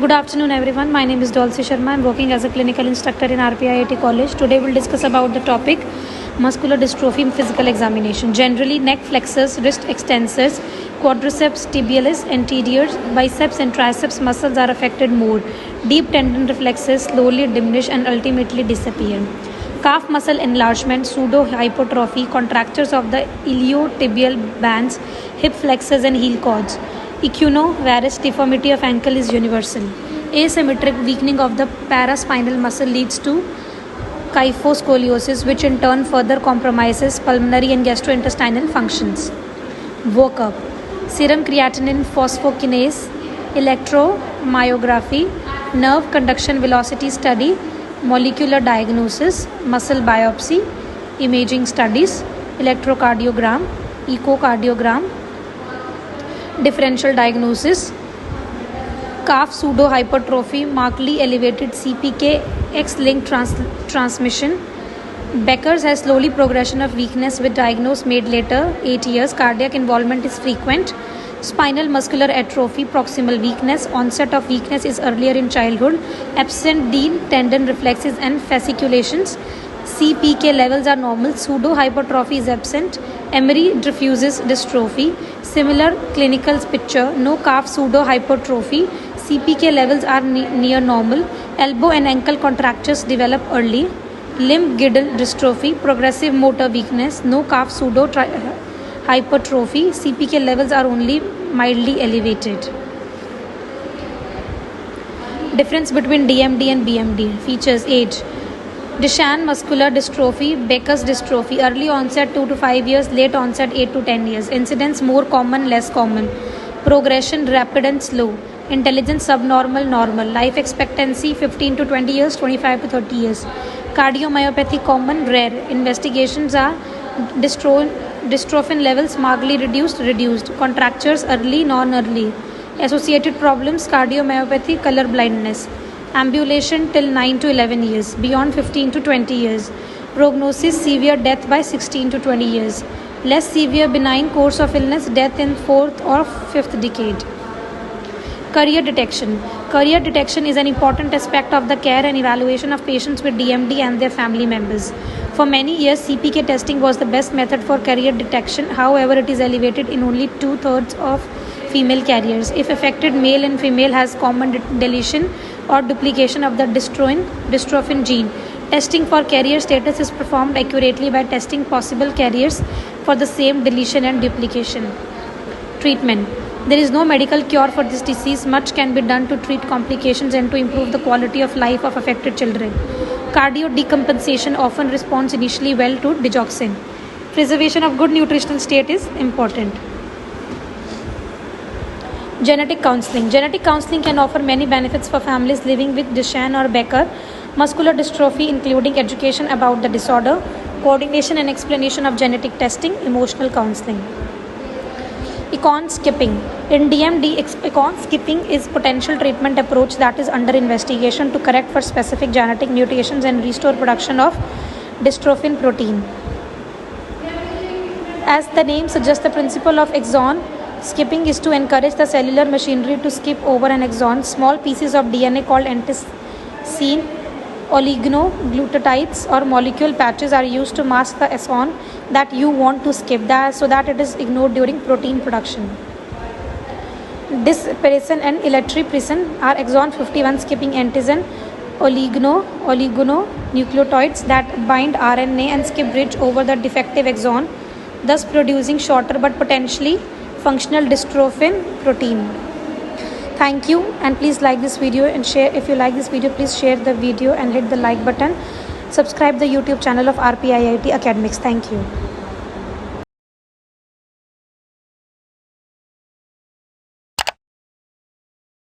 Good afternoon, everyone. My name is Dolce Sharma. I'm working as a clinical instructor in RPIIT College. Today, we'll discuss about the topic muscular dystrophy physical examination. Generally, neck flexors, wrist extensors, quadriceps, tibialis, anterior, biceps, and triceps muscles are affected more. Deep tendon reflexes slowly diminish and ultimately disappear. Calf muscle enlargement, pseudo-hypertrophy, contractures of the iliotibial bands, hip flexors, and heel cords. Equinovarus deformity of ankle is universal. Asymmetric weakening of the paraspinal muscle leads to kyphoscoliosis, which in turn further compromises pulmonary and gastrointestinal functions. Workup: serum creatinine phosphokinase, electromyography, nerve conduction velocity study, molecular diagnosis, muscle biopsy, imaging studies, electrocardiogram, echocardiogram, differential diagnosis. Calf pseudohypertrophy, markedly elevated CPK X-linked transmission. Becker's has slowly progression of weakness with diagnosis made later 8 years. Cardiac involvement is frequent. Spinal muscular atrophy, proximal weakness. Onset of weakness is earlier in childhood. Absent deep tendon reflexes and fasciculations. CPK levels are normal. Pseudohypertrophy is absent. Emery diffuses dystrophy. Similar clinical picture. No calf pseudohypertrophy. CPK levels are near normal. Elbow and ankle contractures develop early. Limb girdle dystrophy. Progressive motor weakness. No calf pseudohypertrophy. CPK levels are only mildly elevated. Difference between DMD and BMD. Features: age. Duchenne muscular dystrophy, Becker's dystrophy, early onset 2 to 5 years, late onset 8 to 10 years. Incidence more common, less common. Progression rapid and slow. Intelligence subnormal, normal. Life expectancy 15 to 20 years, 25 to 30 years. Cardiomyopathy common, rare. Investigations are dystrophin levels markedly reduced. Contractures early, non-early. Associated problems: cardiomyopathy, color blindness. Ambulation till 9 to 11 years, beyond 15 to 20 years. Prognosis: severe death by 16 to 20 years. Less severe benign course of illness, death in 4th or 5th decade. Career detection. Career detection is an important aspect of the care and evaluation of patients with DMD and their family members. For many years, CPK testing was the best method for career detection. However, it is elevated in only 2/3 of female carriers. If affected male and female has common deletion or duplication of the dystrophin gene, testing for carrier status is performed accurately by testing possible carriers for the same deletion and duplication. Treatment. There is no medical cure for this disease. Much can be done to treat complications and to improve the quality of life of affected children. Cardio decompensation often responds initially well to digoxin. Preservation of good nutritional state is important. Genetic counseling. Genetic counseling can offer many benefits for families living with Duchenne or Becker muscular dystrophy, including education about the disorder, coordination and explanation of genetic testing, emotional counseling. Econ skipping. In DMD, econ skipping is potential treatment approach that is under investigation to correct for specific genetic mutations and restore production of dystrophin protein. As the name suggests, the principle of exon skipping is to encourage the cellular machinery to skip over an exon. Small pieces of DNA called antisense oligonucleotides or molecule patches are used to mask the exon that you want to skip so that it is ignored during protein production. Dispersin and electroporation are exon 51 skipping antisense oligonucleotides that bind RNA and skip bridge over the defective exon, thus producing shorter but potentially functional dystrophin protein. Thank you, and please like this video and share. If you like this video, please share the video and hit the like button. Subscribe the YouTube channel of RPIIT Academics. Thank you.